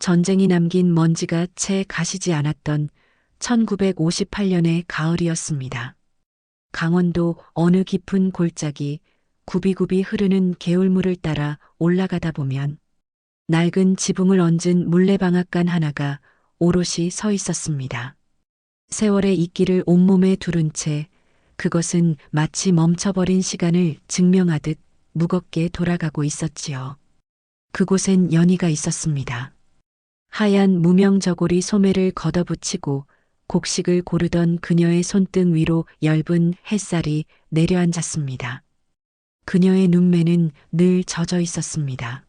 전쟁이 남긴 먼지가 채 가시지 않았던 1958년의 가을이었습니다. 강원도 어느 깊은 골짜기 굽이굽이 흐르는 개울물을 따라 올라가다 보면 낡은 지붕을 얹은 물레방앗간 하나가 오롯이 서 있었습니다. 세월의 이끼를 온몸에 두른 채 그것은 마치 멈춰버린 시간을 증명하듯 무겁게 돌아가고 있었지요. 그곳엔 연희가 있었습니다. 하얀 무명저고리 소매를 걷어붙이고 곡식을 고르던 그녀의 손등 위로 엷은 햇살이 내려앉았습니다. 그녀의 눈매는 늘 젖어 있었습니다.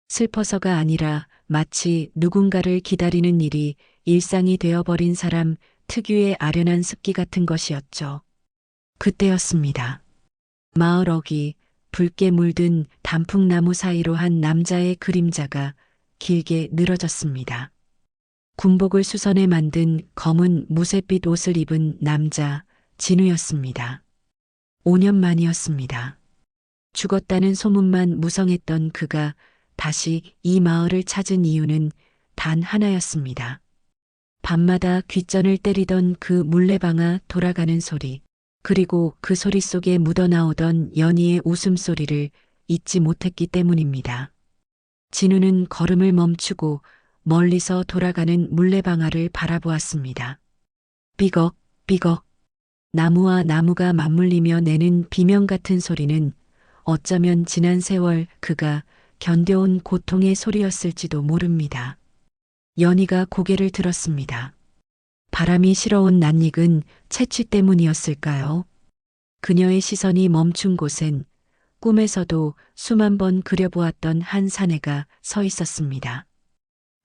슬퍼서가 아니라 마치 누군가를 기다리는 일이 일상이 되어버린 사람 특유의 아련한 습기 같은 것이었죠. 그때였습니다. 마을 어귀, 붉게 물든 단풍나무 사이로 한 남자의 그림자가 길게 늘어졌습니다. 군복을 수선해 만든 검은 무쇠빛 옷을 입은 남자, 진우였습니다. 5년 만이었습니다. 죽었다는 소문만 무성했던 그가 다시 이 마을을 찾은 이유는 단 하나였습니다. 밤마다 귓전을 때리던 그 물레방아 돌아가는 소리, 그리고 그 소리 속에 묻어나오던 연희의 웃음소리를 잊지 못했기 때문입니다. 진우는 걸음을 멈추고 멀리서 돌아가는 물레방아를 바라보았습니다. 삐걱, 삐걱. 나무와 나무가 맞물리며 내는 비명 같은 소리는 어쩌면 지난 세월 그가 견뎌온 고통의 소리였을지도 모릅니다. 연희가 고개를 들었습니다. 바람이 실어온 낯익은 채취 때문이었을까요? 그녀의 시선이 멈춘 곳엔 꿈에서도 수만 번 그려보았던 한 사내가 서 있었습니다.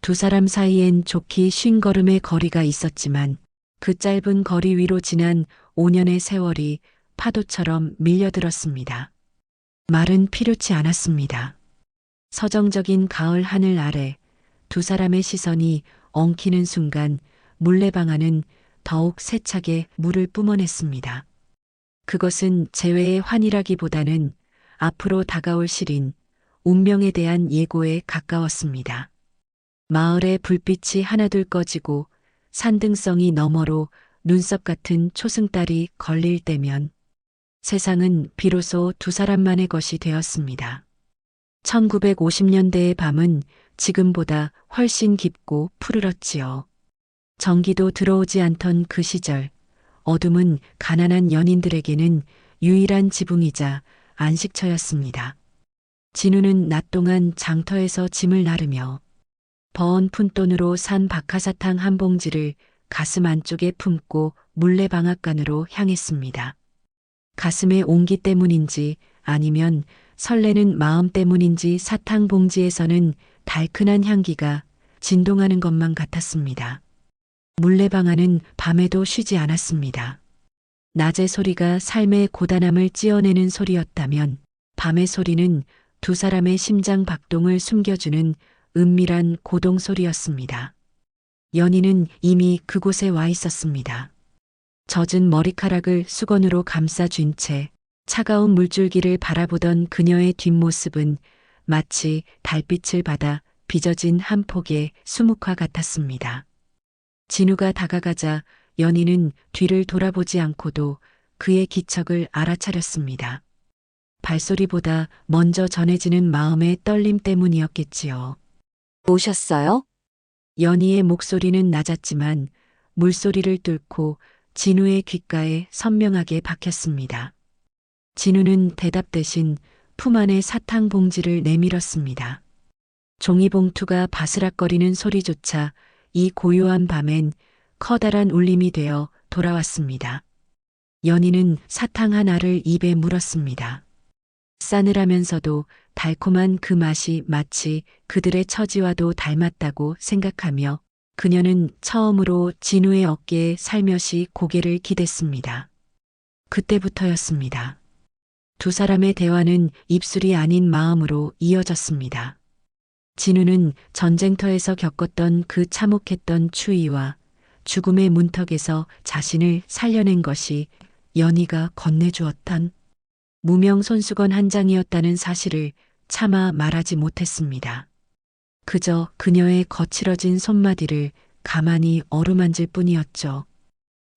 두 사람 사이엔 좋기 50걸음의 거리가 있었지만 그 짧은 거리 위로 지난 5년의 세월이 파도처럼 밀려들었습니다. 말은 필요치 않았습니다. 서정적인 가을 하늘 아래 두 사람의 시선이 엉키는 순간 물레방아는 더욱 세차게 물을 뿜어냈습니다. 그것은 재회의 환희라기보다는 앞으로 다가올 시린 운명에 대한 예고에 가까웠습니다. 마을의 불빛이 하나둘 꺼지고 산등성이 너머로 눈썹 같은 초승달이 걸릴 때면 세상은 비로소 두 사람만의 것이 되었습니다. 1950년대의 밤은 지금보다 훨씬 깊고 푸르렀지요. 전기도 들어오지 않던 그 시절, 어둠은 가난한 연인들에게는 유일한 지붕이자 안식처였습니다. 진우는 낮 동안 장터에서 짐을 나르며 버은 푼돈으로 산 박하사탕 한 봉지를 가슴 안쪽에 품고 물레방앗간으로 향했습니다. 가슴의 온기 때문인지 아니면 설레는 마음 때문인지 사탕 봉지에서는 달큰한 향기가 진동하는 것만 같았습니다. 물레방아는 밤에도 쉬지 않았습니다. 낮의 소리가 삶의 고단함을 찌어내는 소리였다면 밤의 소리는 두 사람의 심장 박동을 숨겨주는 은밀한 고동 소리였습니다. 연희는 이미 그곳에 와 있었습니다. 젖은 머리카락을 수건으로 감싸쥔 채 차가운 물줄기를 바라보던 그녀의 뒷모습은 마치 달빛을 받아 빚어진 한 폭의 수묵화 같았습니다. 진우가 다가가자 연희는 뒤를 돌아보지 않고도 그의 기척을 알아차렸습니다. 발소리보다 먼저 전해지는 마음의 떨림 때문이었겠지요. 오셨어요? 연희의 목소리는 낮았지만 물소리를 뚫고 진우의 귓가에 선명하게 박혔습니다. 진우는 대답 대신 품 안의 사탕 봉지를 내밀었습니다. 종이봉투가 바스락거리는 소리조차 이 고요한 밤엔 커다란 울림이 되어 돌아왔습니다. 연희는 사탕 하나를 입에 물었습니다. 싸늘하면서도 달콤한 그 맛이 마치 그들의 처지와도 닮았다고 생각하며 그녀는 처음으로 진우의 어깨에 살며시 고개를 기댔습니다. 그때부터였습니다. 두 사람의 대화는 입술이 아닌 마음으로 이어졌습니다. 진우는 전쟁터에서 겪었던 그 참혹했던 추위와 죽음의 문턱에서 자신을 살려낸 것이 연희가 건네주었던 무명 손수건 한 장이었다는 사실을 차마 말하지 못했습니다. 그저 그녀의 거칠어진 손마디를 가만히 어루만질 뿐이었죠.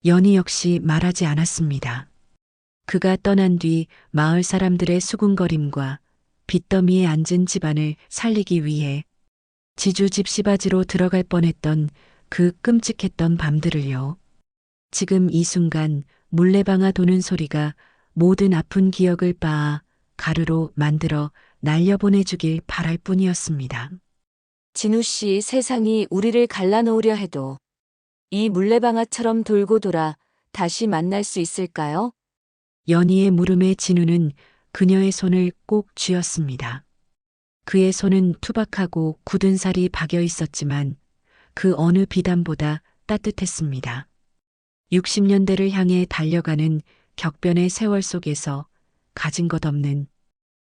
연희 역시 말하지 않았습니다. 그가 떠난 뒤 마을 사람들의 수군거림과 빚더미에 앉은 집안을 살리기 위해 지주집 시바지로 들어갈 뻔했던 그 끔찍했던 밤들을요. 지금 이 순간 물레방아 도는 소리가 모든 아픈 기억을 빻아 가루로 만들어 날려보내주길 바랄 뿐이었습니다. 진우 씨, 세상이 우리를 갈라놓으려 해도 이 물레방아처럼 돌고 돌아 다시 만날 수 있을까요? 연희의 물음에 진우는 그녀의 손을 꼭 쥐었습니다. 그의 손은 투박하고 굳은 살이 박여 있었지만 그 어느 비단보다 따뜻했습니다. 60년대를 향해 달려가는 격변의 세월 속에서 가진 것 없는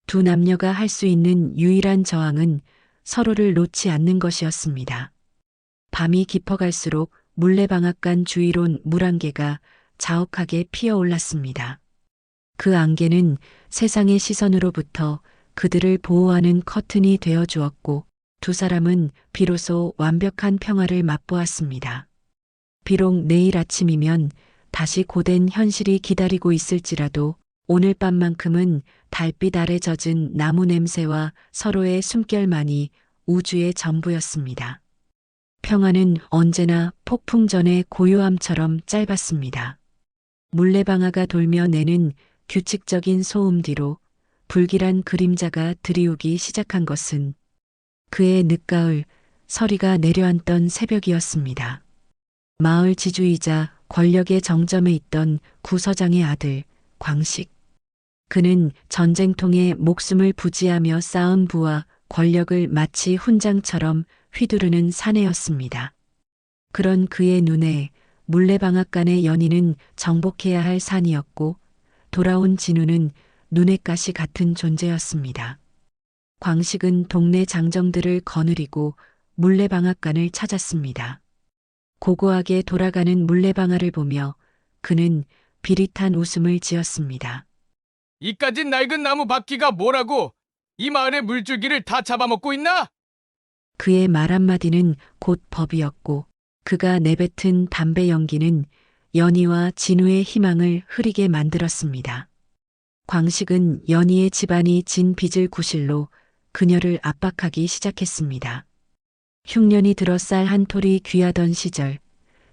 두 남녀가 할 수 있는 유일한 저항은 서로를 놓지 않는 것이었습니다. 밤이 깊어갈수록 물레방앗간 주위론 물안개가 자욱하게 피어올랐습니다. 그 안개는 세상의 시선으로부터 그들을 보호하는 커튼이 되어 주었고 두 사람은 비로소 완벽한 평화를 맛보았습니다. 비록 내일 아침이면 다시 고된 현실이 기다리고 있을지라도 오늘 밤만큼은 달빛 아래 젖은 나무 냄새와 서로의 숨결만이 우주의 전부였습니다. 평화는 언제나 폭풍 전의 고요함처럼 짧았습니다. 물레방아가 돌며 내는 규칙적인 소음 뒤로 불길한 그림자가 들이우기 시작한 것은 그의 늦가을 서리가 내려앉던 새벽이었습니다. 마을 지주이자 권력의 정점에 있던 구서장의 아들 광식. 그는 전쟁통에 목숨을 부지하며 쌓은 부와 권력을 마치 훈장처럼 휘두르는 사내였습니다. 그런 그의 눈에 물레방앗간의 연희는 정복해야 할 산이었고 돌아온 진우는 눈의 가시 같은 존재였습니다. 광식은 동네 장정들을 거느리고 물레방앗간을 찾았습니다. 고고하게 돌아가는 물레방아를 보며 그는 비릿한 웃음을 지었습니다. 이까진 낡은 나무 바퀴가 뭐라고 이 마을의 물줄기를 다 잡아먹고 있나? 그의 말 한마디는 곧 법이었고 그가 내뱉은 담배 연기는 연희와 진우의 희망을 흐리게 만들었습니다. 광식은 연희의 집안이 진 빚을 구실로 그녀를 압박하기 시작했습니다. 흉년이 들어 쌀 한 톨이 귀하던 시절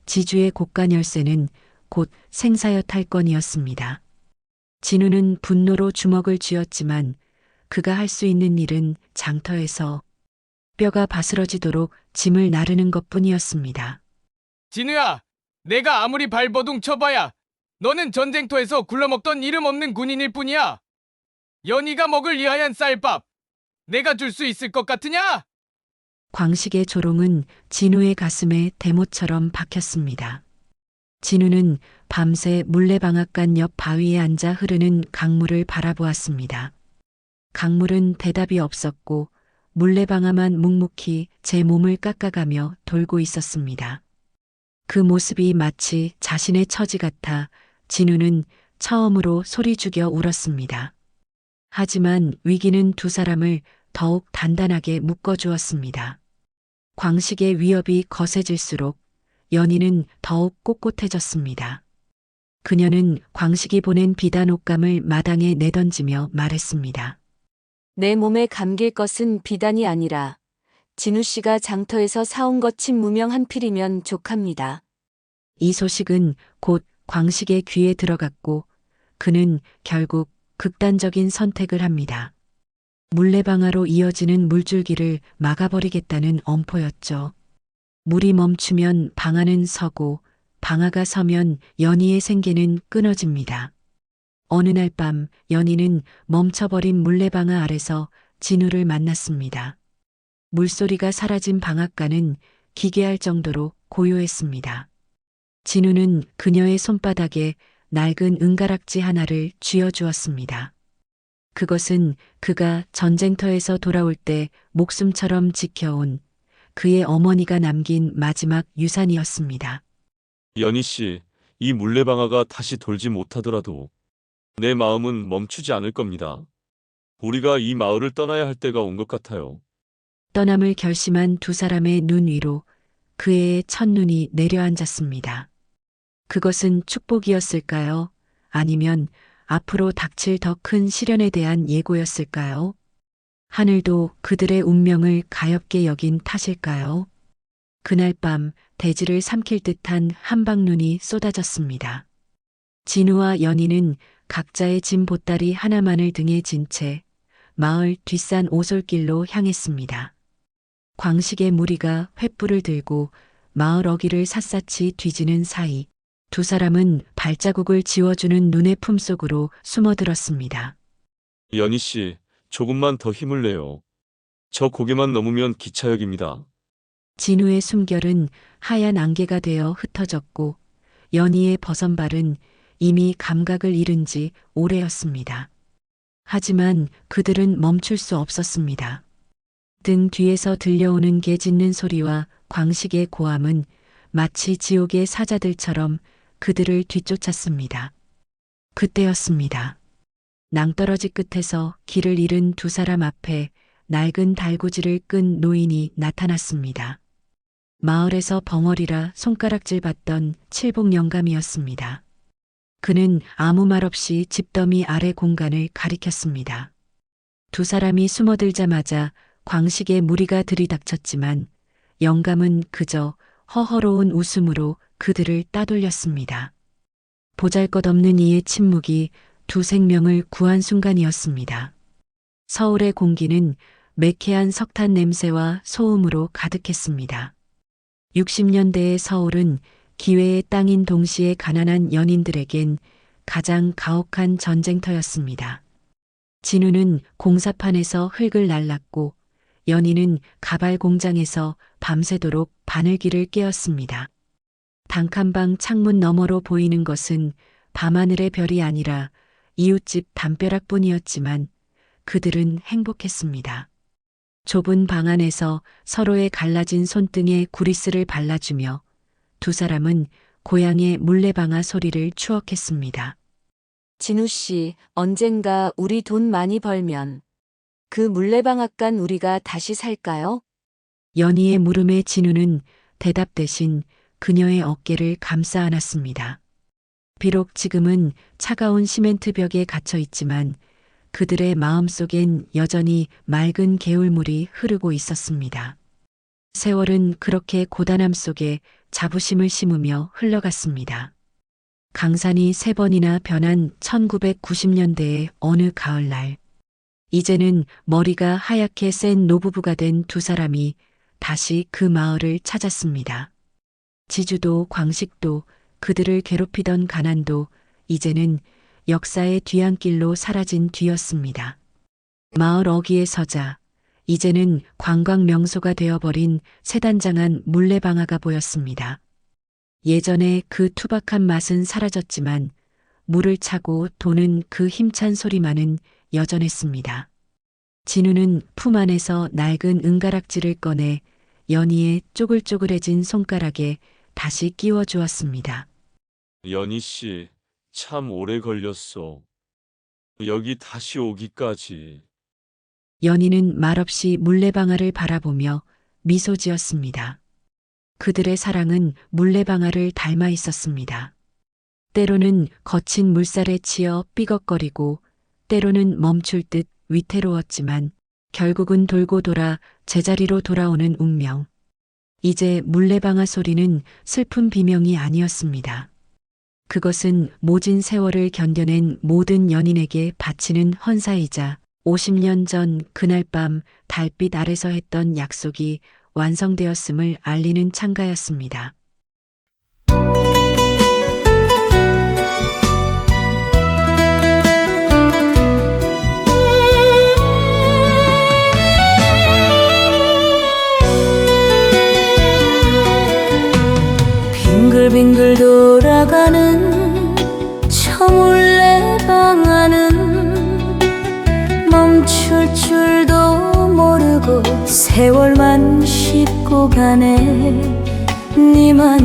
지주의 고간 열쇠는 곧 생사여 탈건이었습니다. 진우는 분노로 주먹을 쥐었지만 그가 할 수 있는 일은 장터에서 뼈가 바스러지도록 짐을 나르는 것뿐이었습니다. 진우야, 내가 아무리 발버둥 쳐봐야 너는 전쟁터에서 굴러먹던 이름 없는 군인일 뿐이야. 연희가 먹을 이 하얀 쌀밥 내가 줄 수 있을 것 같으냐? 광식의 조롱은 진우의 가슴에 대못처럼 박혔습니다. 진우는 밤새 물레방앗간 옆 바위에 앉아 흐르는 강물을 바라보았습니다. 강물은 대답이 없었고 물레방아만 묵묵히 제 몸을 깎아가며 돌고 있었습니다. 그 모습이 마치 자신의 처지 같아 진우는 처음으로 소리 죽여 울었습니다. 하지만 위기는 두 사람을 더욱 단단하게 묶어주었습니다. 광식의 위협이 거세질수록 연희는 더욱 꼿꼿해졌습니다. 그녀는 광식이 보낸 비단 옷감을 마당에 내던지며 말했습니다. 내 몸에 감길 것은 비단이 아니라 진우 씨가 장터에서 사온 것이 무명 한 필이면 족합니다. 이 소식은 곧 광식의 귀에 들어갔고 그는 결국 극단적인 선택을 합니다. 물레방아로 이어지는 물줄기를 막아버리겠다는 엄포였죠. 물이 멈추면 방아는 서고 방아가 서면 연희의 생계는 끊어집니다. 어느 날 밤 연희는 멈춰버린 물레방아 아래서 진우를 만났습니다. 물소리가 사라진 방앗간은 기괴할 정도로 고요했습니다. 진우는 그녀의 손바닥에 낡은 은가락지 하나를 쥐어주었습니다. 그것은 그가 전쟁터에서 돌아올 때 목숨처럼 지켜온 그의 어머니가 남긴 마지막 유산이었습니다. 연희 씨, 이 물레방아가 다시 돌지 못하더라도 내 마음은 멈추지 않을 겁니다. 우리가 이 마을을 떠나야 할 때가 온 것 같아요. 떠남을 결심한 두 사람의 눈 위로 그의 첫눈이 내려앉았습니다. 그것은 축복이었을까요? 아니면 앞으로 닥칠 더 큰 시련에 대한 예고였을까요? 하늘도 그들의 운명을 가엾게 여긴 탓일까요? 그날 밤 대지를 삼킬 듯한 한방눈이 쏟아졌습니다. 진우와 연희는 각자의 짐 보따리 하나만을 등에 진 채 마을 뒷산 오솔길로 향했습니다. 광식의 무리가 횃불을 들고 마을 어귀를 샅샅이 뒤지는 사이 두 사람은 발자국을 지워주는 눈의 품속으로 숨어들었습니다. 연희 씨, 조금만 더 힘을 내요. 저 고개만 넘으면 기차역입니다. 진우의 숨결은 하얀 안개가 되어 흩어졌고 연희의 버선발은 이미 감각을 잃은 지 오래였습니다. 하지만 그들은 멈출 수 없었습니다. 등 뒤에서 들려오는 개 짖는 소리와 광식의 고함은 마치 지옥의 사자들처럼 그들을 뒤쫓았습니다. 그때였습니다. 낭떠러지 끝에서 길을 잃은 두 사람 앞에 낡은 달구지를 끈 노인이 나타났습니다. 마을에서 벙어리라 손가락질 받던 칠복 영감이었습니다. 그는 아무 말 없이 집더미 아래 공간을 가리켰습니다. 두 사람이 숨어들자마자 광식의 무리가 들이닥쳤지만 영감은 그저 허허로운 웃음으로 그들을 따돌렸습니다. 보잘것없는 이의 침묵이 두 생명을 구한 순간이었습니다. 서울의 공기는 매캐한 석탄 냄새와 소음으로 가득했습니다. 60년대의 서울은 기회의 땅인 동시에 가난한 연인들에겐 가장 가혹한 전쟁터였습니다. 진우는 공사판에서 흙을 날랐고 연희는 가발 공장에서 밤새도록 바늘기를 꿰었습니다. 단칸방 창문 너머로 보이는 것은 밤하늘의 별이 아니라 이웃집 담벼락뿐이었지만 그들은 행복했습니다. 좁은 방 안에서 서로의 갈라진 손등에 구리스를 발라주며 두 사람은 고향의 물레방아 소리를 추억했습니다. 진우 씨, 언젠가 우리 돈 많이 벌면 그 물레방앗간 우리가 다시 살까요? 연희의 물음에 진우는 대답 대신 그녀의 어깨를 감싸 안았습니다. 비록 지금은 차가운 시멘트 벽에 갇혀 있지만 그들의 마음속엔 여전히 맑은 개울물이 흐르고 있었습니다. 세월은 그렇게 고단함 속에 자부심을 심으며 흘러갔습니다. 강산이 3번이나 변한 1990년대의 어느 가을날, 이제는 머리가 하얗게 센 노부부가 된 두 사람이 다시 그 마을을 찾았습니다. 지주도 광식도 그들을 괴롭히던 가난도 이제는 역사의 뒤안길로 사라진 뒤였습니다. 마을 어귀에 서자 이제는 관광 명소가 되어버린 새단장한 물레방아가 보였습니다. 예전에 그 투박한 맛은 사라졌지만 물을 차고 도는 그 힘찬 소리만은 여전했습니다. 진우는 품 안에서 낡은 은가락지를 꺼내 연희의 쪼글쪼글해진 손가락에 다시 끼워 주었습니다. 연희 씨, 참 오래 걸렸어. 여기 다시 오기까지. 연희는 말없이 물레방아를 바라보며 미소 지었습니다. 그들의 사랑은 물레방아를 닮아 있었습니다. 때로는 거친 물살에 치여 삐걱거리고 때로는 멈출 듯 위태로웠지만 결국은 돌고 돌아 제자리로 돌아오는 운명. 이제 물레방아 소리는 슬픈 비명이 아니었습니다. 그것은 모진 세월을 견뎌낸 모든 연인에게 바치는 헌사이자 50년 전 그날 밤 달빛 아래서 했던 약속이 완성되었음을 알리는 찬가였습니다. 빙글빙글 돌아가는 저 물레방아는 멈출 줄도 모르고 세월만 씹고 가네. 니마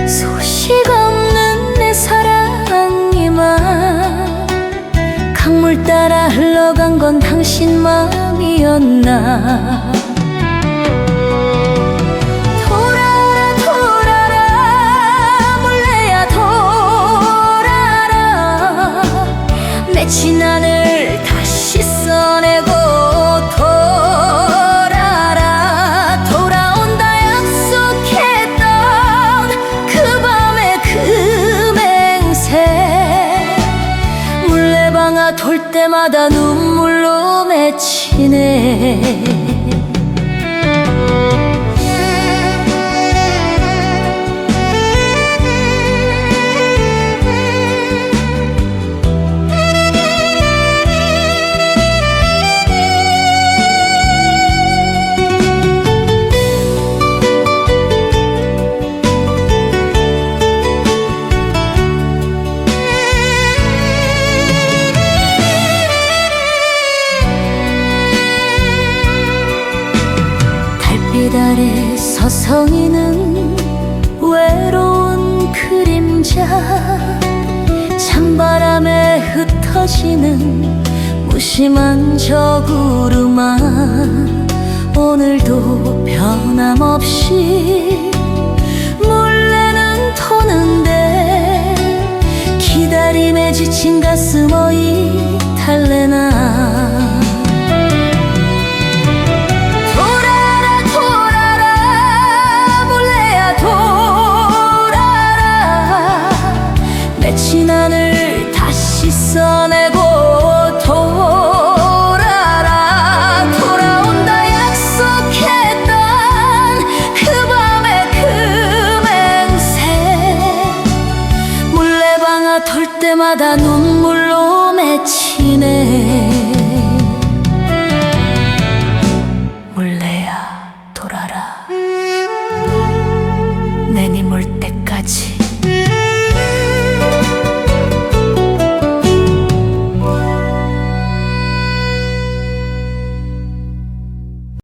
소식 없는 내 사랑 니마 강물 따라 흘러간 건 당신 마음이 밤이었나. 돌아라 돌아라 몰래야 돌아라. 맺힌 안을 다시 써내고 돌아라. 돌아온다 약속했던 그 밤의 그 맹세. 물레방아 돌 때마다 눈물로 맺히네. 달빛 아래 서성이는 외로운 그림자. 찬바람에 흩어지는 무심한 저구름아. 오늘도 변함없이 물레는 도는데 기다림에 지친 가슴 어이 달래나. 돌아라 돌아라 몰래야 돌아라. 맺힌 안을 다시 써내고 돌아라. 돌아온다 약속했던 그 밤의 그 맹세. 물레방아 돌 때마다 눈물로 맺히네. 물레야 돌아라. 내니 몰 때까지